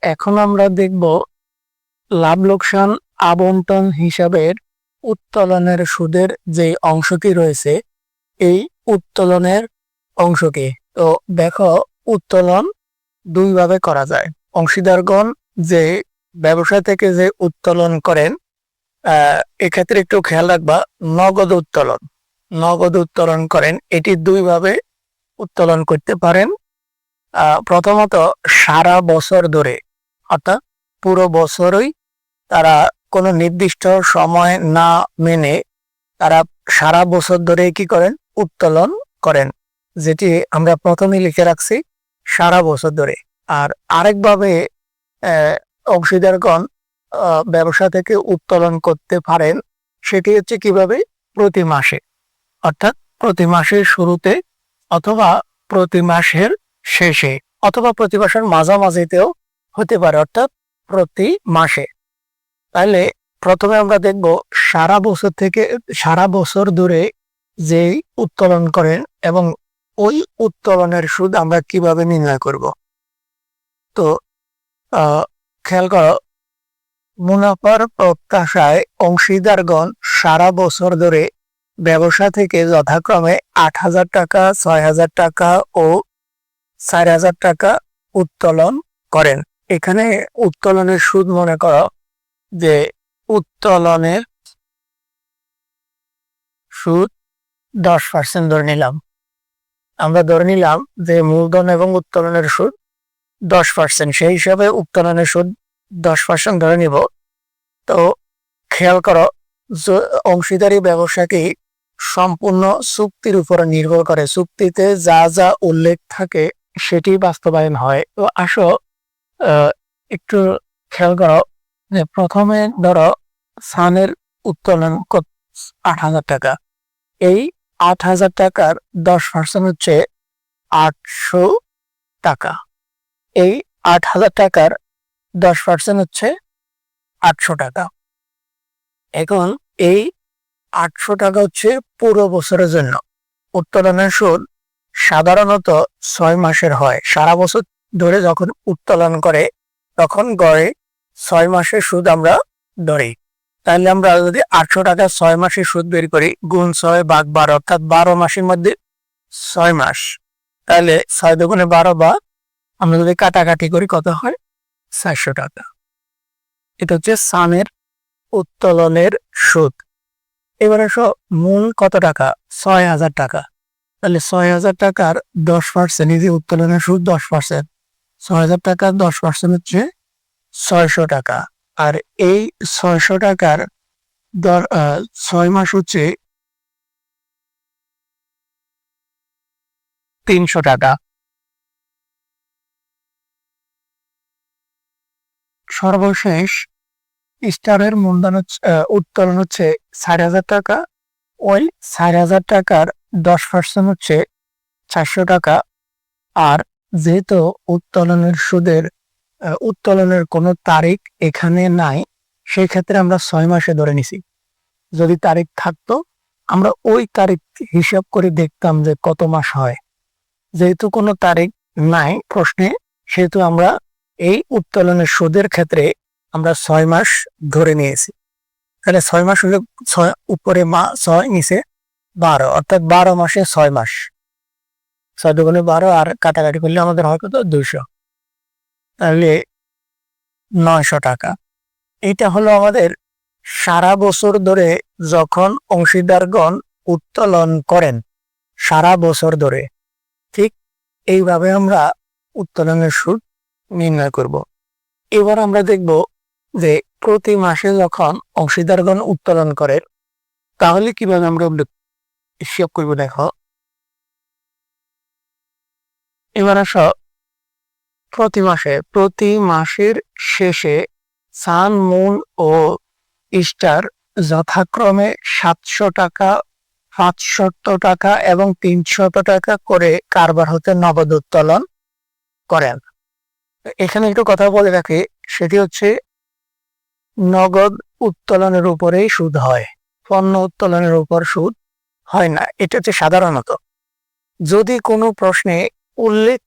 এখন আমরা দেখব লাভ লোকসান আবন্টন হিসাবের উত্তোলনের সুদের যে অংশটি রয়েছে এই উত্তোলনের অংশকে। তো দেখো, উত্তোলন দুইভাবে করা যায়। অংশীদারগণ যে ব্যবসা থেকে যে উত্তোলন করেন, এক্ষেত্রে একটু খেয়াল রাখবা, নগদ উত্তোলন করেন, এটি দুইভাবে উত্তোলন করতে পারেন। প্রথমত সারা বছর ধরে, অর্থাৎ পুরো বছরই তারা কোনো নির্দিষ্ট সময় না মেনে তারা সারা বছর ধরে কি করেন, উত্তোলন করেন, যেটি আমরা প্রথমে লিখে রাখছি সারা বছর ধরে। আর আরেকভাবে অংশীদারগণ ব্যবসা থেকে উত্তোলন করতে পারেন, সেটি হচ্ছে কিভাবে, প্রতি মাসে, অর্থাৎ প্রতি মাসের শুরুতে অথবা প্রতি মাসের শেষে অথবা প্রতি মাসের মাঝামাঝিতেও হতে পারে, অর্থাৎ প্রতি মাসে। তাহলে প্রথমে আমরা দেখব সারা বছর ধরে যেই উত্তোলন করেন এবং ওই উত্তোলনের সুদ আমরা কিভাবে নির্ণয় করব। তো খেয়াল করো, মুনাফার প্রত্যাশায় অংশীদারগণ সারা বছর ধরে ব্যবসা থেকে যথাক্রমে 8,000 টাকা, 6,000 টাকা ও 4,000 টাকা উত্তোলন করেন। এখানে উত্তোলনের সুদ মনে করো যে উত্তোলনের সুদ 10% ধরে নিলাম। আমরা ধরে নিলাম যে মূলধন এবং উত্তোলনের সুদ 10%, সেই হিসাবে উত্তোলনের সুদ 10% ধরে নিব। তো খেয়াল করো, অংশীদারি ব্যবসাকে সম্পূর্ণ চুক্তির উপরে নির্ভর করে। চুক্তিতে যা যা উল্লেখ থাকে সেটি বাস্তবায়ন হয়। তো আসো একটু খেয়াল করো যে প্রথমে ধরো সানের উত্তোলন 8,000 টাকা। এই 8,000 টাকার 10% হচ্ছে 800 টাকা। এই 8,000 টাকার 10% হচ্ছে 800 টাকা। এখন এই 800 টাকা হচ্ছে পুরো বছরের জন্য। উত্তোলনের সুদ সাধারণত 6 মাসের হয়। সারা বছর ধরে যখন উত্তোলন করে তখন গড়ে 6 মাসের সুদ আমরা ধরি। তাহলে আমরা যদি 800 টাকা 6 মাসের সুদ বের করি, গুণ 6 ভাগ 12, অর্থাৎ 12 মাসের মধ্যে 6 মাস, তাহলে 6 দুগুণে 12, বা আমরা যদি কাটাকাটি করি কত হয়, 400 টাকা। এটা হচ্ছে সানের উত্তোলনের সুদ। এবারে মূল কত টাকা, 6,000 টাকা। তাহলে 6,000 টাকার 10%, এই যে উত্তোলনের সুদ 10%, 6,000 টাকার 10% হচ্ছে 600 টাকা। আর এই 600 টাকার 6 মাস হচ্ছে 300 টাকা। সর্বশেষ স্টারের মূলধন উত্তোলন হচ্ছে 4,000 টাকা। ওই 4,000 টাকার 10% হচ্ছে 400 টাকা। আর যেহেতু উত্তোলনের কোনো তারিখ এখানে নাই, সেই ক্ষেত্রে আমরা 6 মাসে ধরে নিছি। যদি তারিখ থাকতো আমরা ওই তারিখ হিসাব করে দেখতাম যে কত মাস হয়। যেহেতু কোনো তারিখ নাই প্রশ্নে, সেহেতু আমরা এই উত্তোলনের সুদের ক্ষেত্রে আমরা 6 মাস ধরে নিয়েছি। তাহলে 6 মাস হলে 6 উপরে 6, নিচে 12, অর্থাৎ 12 মাসে 6 মাস। 6 দুগুণে 12, আর কাটাকাটি করলে আমাদের হয় কত, 200। তাহলে 900 টাকা। এটা হলো আমাদের সারা বছর ধরে যখন অংশীদারগণ উত্তোলন করেন, সারা বছর ধরে। ঠিক এইভাবে আমরা উত্তোলনের সুদ নির্ণয় করব। এবার আমরা দেখব যে প্রতি মাসে যখন অংশীদারগণ উত্তোলন করে তাহলে কিভাবে আমরা হিসাব করব। দেখো, এবার আসো প্রতি মাসের শেষে সান, মুন ও স্টার যথাক্রমে 700 টাকা, 500 টাকা এবং 300 টাকা করে কারবার হতে নগদ উত্তোলন করেন। এখানে একটু কথা বলে রাখি, সেটি হচ্ছে নগদ উত্তোলনের উপরেই সুদ হয়, পণ্য উত্তোলনের উপর সুদ হয় না। এটা হচ্ছে সাধারণত। যদি কোনো প্রশ্নে উল্লেখ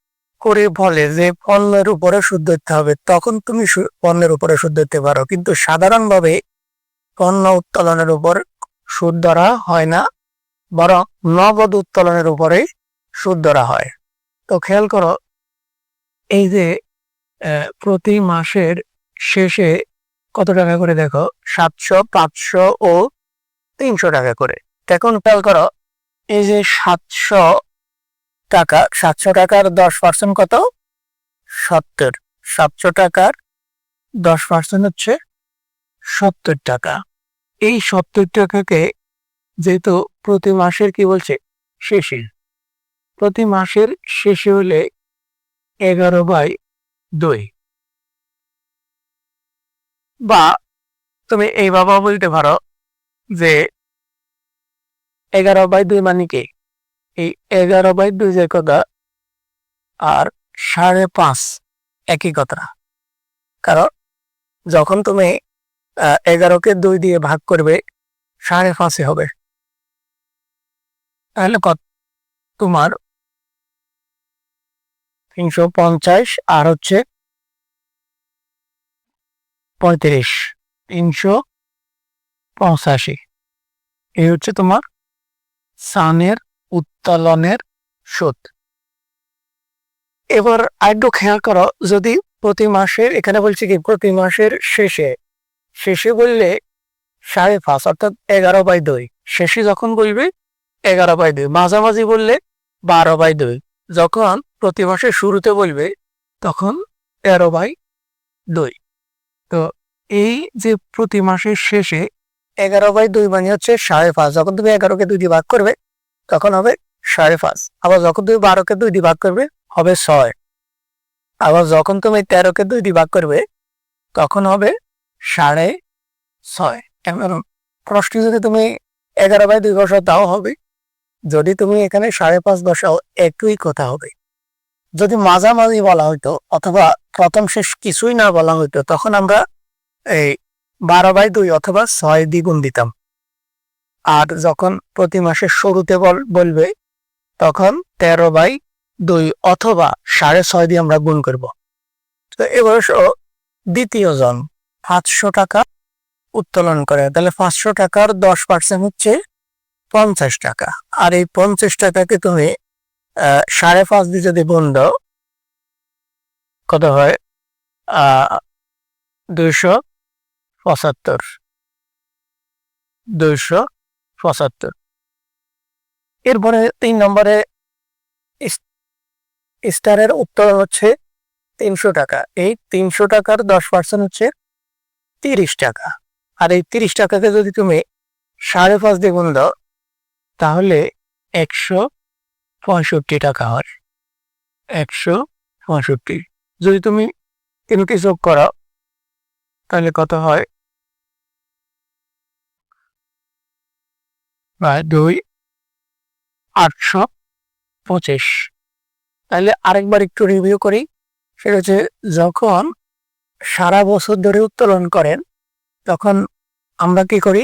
করে বলে যে পণ্যের উপরে সুদ ধরতে হবে, তখন তুমি পণ্যের উপরে সুদ ধরতে পারো, কিন্তু সাধারণভাবে পণ্য উত্তোলনের উপর সুদ ধরা হয় না, বরং নগদ উত্তোলনের উপরে সুদ ধরা হয়। তো খেয়াল করো, এই যে প্রতি মাসের শেষে কত টাকা করে দেখো, 700, 500 ও 300 টাকা করে। এখন খেয়াল করো, এই যে 700 টাকা, 700 টাকার 10% কত? 70। 700 টাকার 10% হচ্ছে 70 টাকা। এই 70 টাকাকে যেহেতু প্রতি মাসের কি বলছে শেষে, প্রতি মাসের শেষে হলে 11/2, বা তুমি এইভাবে বলতে পারো যে 11/2 মানে কি, এই 11/2 যে কথা আর 5.5 একই কথা। কারণ যখন তুমি 11কে 2 দিয়ে ভাগ করবে 5.5 হবে, তাহলে কত তোমার 350 আর হচ্ছে 35, 385। এই হচ্ছে তোমার সানের উত্তোলনের সুদ। এবার আরেকটু খেয়াল করো, যদি প্রতি মাসের, এখানে বলছি কি প্রতি মাসের শেষে, শেষে বললে 5.5 অর্থাৎ 11/2, শেষে যখন বলবে 11/2, মাঝামাঝি বললে 12/2, যখন প্রতি মাসের শুরুতে বলবে তখন 13/2। তো এই যে প্রতি মাসের শেষে 11/2 মানে হচ্ছে 5.5, যখন তুমি 11কে 2 দিয়ে ভাগ করবে তখন হবে 5.5। আবার যখন তুমি 12কে 2 দিয়ে ভাগ করবে হবে 6। আবার যখন তুমি 13কে 2 দিয়ে ভাগ করবে তখন হবে 6.5। এমন প্রশ্ন যদি তুমি 11/2 বসাও তাও হবে, যদি তুমি এখানে 5.5 বসাও একই কথা হবে। যদি মাঝামাঝি বলা হইতো অথবা প্রথম শেষ কিছুই না বলা হইতো, তখন আমরা এই 12/2 অথবা 6 দ্বিগুণ দিতাম। আর যখন প্রতি মাসের শুরুতে বলবে তখন 13/2 অথবা 6.5 দিয়ে আমরা গুণ করব। তো এবার দ্বিতীয় জন 500 টাকা উত্তোলন করে, তাহলে 500 টাকার 10% হচ্ছে 50 টাকা। আর এই 50 টাকাকে তুমি 5.5 দিয়ে যদি গুণ দাও কত হয়? 275। 275। এরপরে 3 নম্বরে স্টারের উত্তোলন হচ্ছে 300 টাকা। এই 300 টাকার 10% হচ্ছে 30 টাকা। আর এই 30 টাকাকে যদি তুমি 5.5 দিয়ে গুণ দাও তাহলে 165 টাকা হয়। 165। যদি তুমি 3কে যোগ করো তাহলে কত হয়? 2, 825। তাহলে আরেকবার একটু রিভিউ করি, সেটা হচ্ছে যখন সারা বছর ধরে উত্তোলন করেন তখন আমরা কি করি,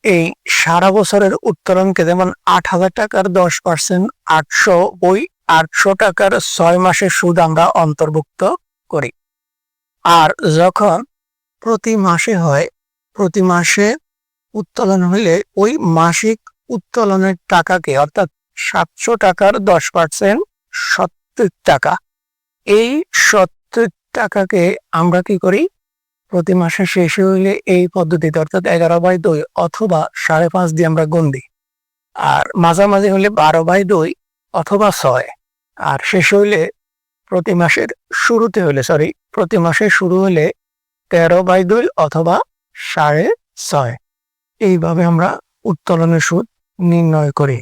এই সারা বছরের উত্তোলনকে, যেমন 8,000 টাকার 10% 800, ওই 800 টাকার 6 মাসের সুদ আমরা অন্তর্ভুক্ত করি। আর যখন প্রতি মাসে হয়, প্রতি মাসে উত্তোলন হলে ওই মাসিক উত্তোলনের টাকাকে, অর্থাৎ 700 টাকার 10% 70 টাকা, এই 70 টাকাকে আমরা কি করি, প্রতি মাসে শেষে হইলে এই পদ্ধতিতে অর্থাৎ 11/2 অথবা 5.5 দিয়ে আমরা গুণ দিই। আর মাঝামাঝি হলে 12/2 অথবা 6। আর শেষ হইলে প্রতি মাসের শুরুতে হলে, প্রতি মাসের শুরু হলে 13/2 অথবা 6.5। এইভাবে আমরা উত্তোলনের সুদ নির্ণয় করি।